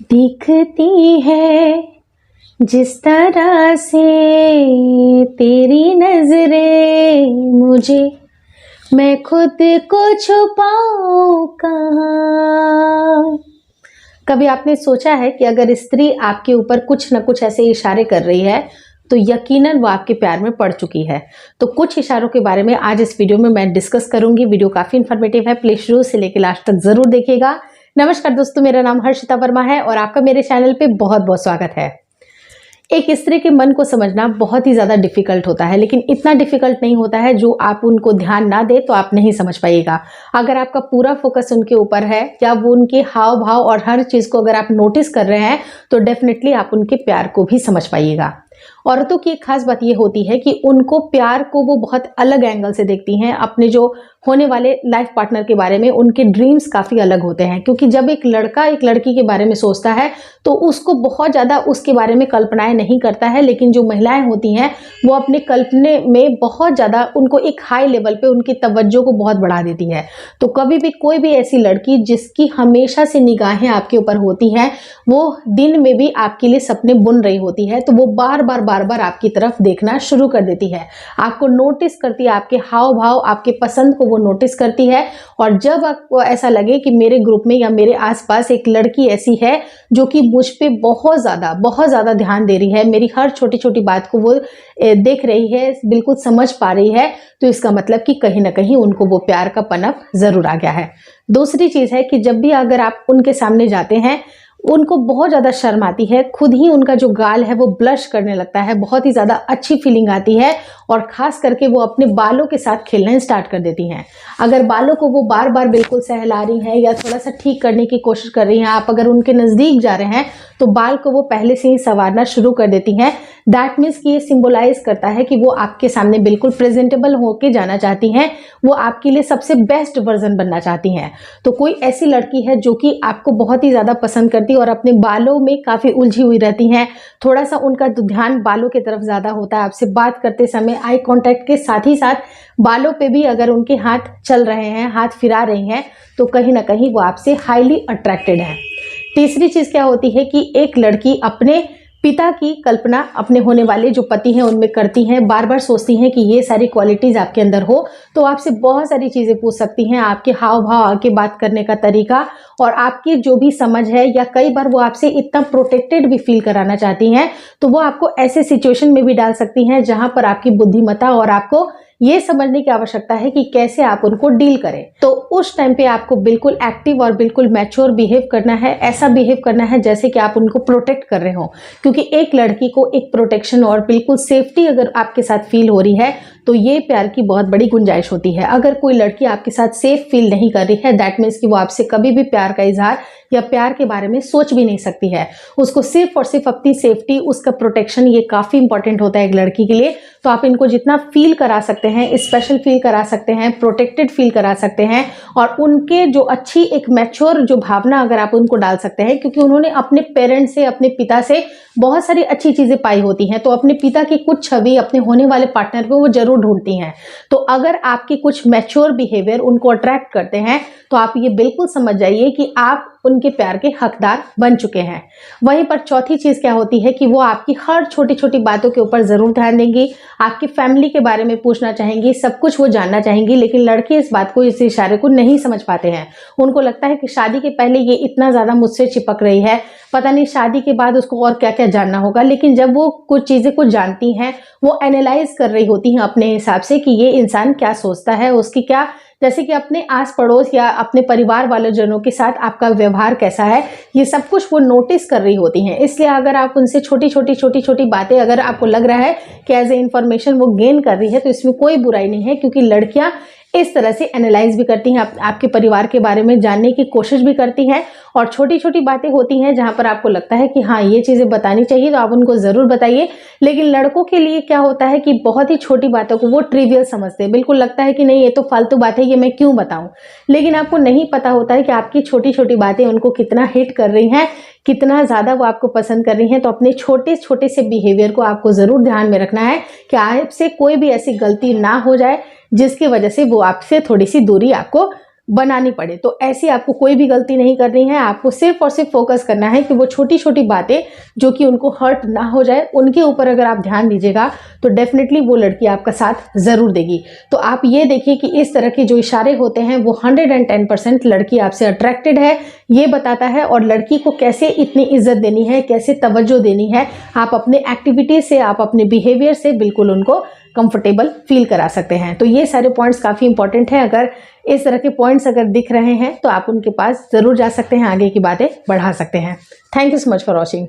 दिखती है जिस तरह से तेरी नजरें मुझे, मैं खुद को छुपाऊं कहाँ। कभी आपने सोचा है कि अगर स्त्री आपके ऊपर कुछ न कुछ ऐसे इशारे कर रही है तो यकीनन वो आपके प्यार में पड़ चुकी है। तो कुछ इशारों के बारे में आज इस वीडियो में मैं डिस्कस करूंगी। वीडियो काफी इन्फॉर्मेटिव है, प्लीज शुरू से लेकर लास्ट तक जरूर देखिएगा। नमस्कार दोस्तों, मेरा नाम हर्षिता वर्मा है और आपका मेरे चैनल पे बहुत बहुत स्वागत है। एक स्त्री के मन को समझना बहुत ही ज़्यादा डिफिकल्ट होता है, लेकिन इतना डिफिकल्ट नहीं होता है जो आप उनको ध्यान ना दे तो आप नहीं समझ पाइएगा। अगर आपका पूरा फोकस उनके ऊपर है या वो उनके हाव भाव और हर चीज़ को अगर आप नोटिस कर रहे हैं तो डेफिनेटली आप उनके प्यार को भी समझ पाइएगा। औरतों की एक खास बात ये होती है कि उनको प्यार को वो बहुत अलग एंगल से देखती हैं। अपने जो होने वाले लाइफ पार्टनर के बारे में उनके ड्रीम्स काफ़ी अलग होते हैं, क्योंकि जब एक लड़का एक लड़की के बारे में सोचता है तो उसको बहुत ज़्यादा उसके बारे में कल्पनाएं नहीं करता है, लेकिन जो महिलाएं होती हैं वो अपने कल्पने में बहुत ज़्यादा उनको एक हाई लेवल पे उनकी तवज्जो को बहुत बढ़ा देती है। तो कभी भी कोई भी ऐसी लड़की जिसकी हमेशा से निगाहें आपके ऊपर होती हैं, वो दिन में भी आपके लिए सपने बुन रही होती है, तो वो बार बार आपकी तरफ देखना शुरू कर देती है, आपको नोटिस करती है, आपके हाव भाव आपके पसंद को वो नोटिस करती है। और जब आपको ऐसा लगे कि मेरे ग्रुप में या मेरे आसपास एक लड़की ऐसी है जो कि मुझ पे बहुत ज़्यादा ध्यान दे रही है, मेरी हर छोटी छोटी बात को वो देख रही है, बिल्कुल समझ पा रही है, तो इसका मतलब कि कहीं ना कहीं उनको वो प्यार का पनप ज़रूर आ गया है। दूसरी चीज़ है कि जब भी अगर आप उनके सामने जाते हैं उनको बहुत ज़्यादा शर्म आती है, खुद ही उनका जो गाल है वो ब्लश करने लगता है, बहुत ही ज़्यादा अच्छी फीलिंग आती है और ख़ास करके वो अपने बालों के साथ खेलना स्टार्ट कर देती हैं। अगर बालों को वो बार बार बिल्कुल सहला रही हैं या थोड़ा सा ठीक करने की कोशिश कर रही हैं, आप अगर उनके नज़दीक जा रहे हैं तो बाल को वो पहले से ही संवारना शुरू कर देती हैं। दैट मीन्स कि ये सिंबलाइज करता है कि वो आपके सामने बिल्कुल प्रेजेंटेबल होके जाना चाहती हैं, वो आपके लिए सबसे बेस्ट वर्जन बनना चाहती हैं। तो कोई ऐसी लड़की है जो कि आपको बहुत ही ज़्यादा पसंद करती है और अपने बालों में काफ़ी उलझी हुई रहती हैं, थोड़ा सा उनका ध्यान बालों की तरफ ज़्यादा होता है। आपसे बात करते समय आई कांटेक्ट के साथ ही साथ बालों पे भी अगर उनके हाथ चल रहे हैं, हाथ फिरा रही हैं, तो कहीं ना कहीं वो आपसे हाईली अट्रैक्टेड है। तीसरी चीज़ क्या होती है कि एक लड़की अपने पिता की कल्पना अपने होने वाले जो पति हैं उनमें करती हैं, बार बार सोचती हैं कि ये सारी क्वालिटीज़ आपके अंदर हो, तो आपसे बहुत सारी चीज़ें पूछ सकती हैं, आपके हाव भाव, आपके बात करने का तरीका और आपकी जो भी समझ है, या कई बार वो आपसे इतना प्रोटेक्टेड भी फील कराना चाहती हैं, तो वो आपको ऐसे सिचुएशन में भी डाल सकती हैं जहां पर आपकी बुद्धिमत्ता और आपको ये समझने की आवश्यकता है कि कैसे आप उनको डील करें। तो उस टाइम पे आपको बिल्कुल एक्टिव और बिल्कुल मैच्योर बिहेव करना है, ऐसा बिहेव करना है जैसे कि आप उनको प्रोटेक्ट कर रहे हो, क्योंकि एक लड़की को एक प्रोटेक्शन और बिल्कुल सेफ्टी अगर आपके साथ फील हो रही है तो ये प्यार की बहुत बड़ी गुंजाइश होती है। अगर कोई लड़की आपके साथ सेफ फील नहीं कर रही है, दैट मीन्स कि वो आपसे कभी भी प्यार का इजहार या प्यार के बारे में सोच भी नहीं सकती है। उसको सिर्फ और सिर्फ अपनी सेफ्टी, उसका प्रोटेक्शन, ये काफ़ी इंपॉर्टेंट होता है एक लड़की के लिए। तो आप इनको जितना फील करा सकते हैं, स्पेशल फील करा सकते हैं, प्रोटेक्टेड फील करा सकते हैं और उनके जो अच्छी एक मैच्योर जो भावना अगर आप उनको डाल सकते हैं, क्योंकि उन्होंने अपने पेरेंट्स से, अपने पिता से बहुत सारी अच्छी चीज़ें पाई होती हैं, तो अपने पिता की कुछ छवि अपने होने वाले पार्टनर को वो जरूर ढूंढती हैं। तो अगर आपकी कुछ मैच्योर बिहेवियर उनको अट्रैक्ट करते हैं तो आप ये बिल्कुल समझ जाइए कि आप उनके प्यार के हकदार बन चुके हैं। वहीं पर चौथी चीज़ क्या होती है कि वो आपकी हर छोटी छोटी बातों के ऊपर ज़रूर ध्यान देंगी, आपकी फैमिली के बारे में पूछना चाहेंगी, सब कुछ वो जानना चाहेंगी, लेकिन लड़के इस बात को, इस इशारे को नहीं समझ पाते हैं। उनको लगता है कि शादी के पहले ये इतना ज़्यादा मुझसे चिपक रही है, पता नहीं शादी के बाद उसको और क्या क्या जानना होगा। लेकिन जब वो कुछ चीज़ें कुछ जानती हैं, वो एनालाइज कर रही होती हैं अपने हिसाब से कि ये इंसान क्या सोचता है, उसकी क्या, जैसे कि अपने आस पड़ोस या अपने परिवार वाले जनों के साथ आपका व्यवहार कैसा है, ये सब कुछ वो नोटिस कर रही होती हैं। इसलिए अगर आप उनसे छोटी छोटी बातें अगर आपको लग रहा है कि एज ए इन्फॉर्मेशन वो गेन कर रही है, तो इसमें कोई बुराई नहीं है, क्योंकि लड़कियां इस तरह से एनालाइज भी करती हैं, आपके परिवार के बारे में जानने की कोशिश भी करती हैं और छोटी छोटी बातें होती हैं जहां पर आपको लगता है कि हाँ ये चीज़ें बतानी चाहिए, तो आप उनको ज़रूर बताइए। लेकिन लड़कों के लिए क्या होता है कि बहुत ही छोटी बातों को वो ट्रिवियल समझते हैं, बिल्कुल लगता है कि नहीं ये तो फालतू बात है, ये मैं क्यों बताऊं। लेकिन आपको नहीं पता होता है कि आपकी छोटी छोटी बातें उनको कितना हिट कर रही हैं, कितना ज़्यादा वो आपको पसंद कर रही हैं। तो अपने छोटे छोटे से बिहेवियर को आपको ज़रूर ध्यान में रखना है कि आपसे कोई भी ऐसी गलती ना हो जाए जिसकी वजह से वो आपसे थोड़ी सी दूरी आपको बनानी पड़े। तो ऐसी आपको कोई भी गलती नहीं करनी है, आपको सिर्फ और सिर्फ फोकस करना है कि वो छोटी छोटी बातें जो कि उनको हर्ट ना हो जाए, उनके ऊपर अगर आप ध्यान दीजिएगा तो डेफिनेटली वो लड़की आपका साथ ज़रूर देगी। तो आप ये देखिए कि इस तरह के जो इशारे होते हैं वो 110% लड़की आपसे अट्रैक्टेड है ये बताता है, और लड़की को कैसे इतनी इज्जत देनी है, कैसे तवज्जो देनी है, आप अपने एक्टिविटी से, आप अपने बिहेवियर से बिल्कुल उनको कंफर्टेबल फील करा सकते हैं। तो ये सारे पॉइंट्स काफ़ी इंपॉर्टेंट हैं। अगर इस तरह के पॉइंट्स अगर दिख रहे हैं तो आप उनके पास ज़रूर जा सकते हैं, आगे की बातें बढ़ा सकते हैं। Thank you so much for watching.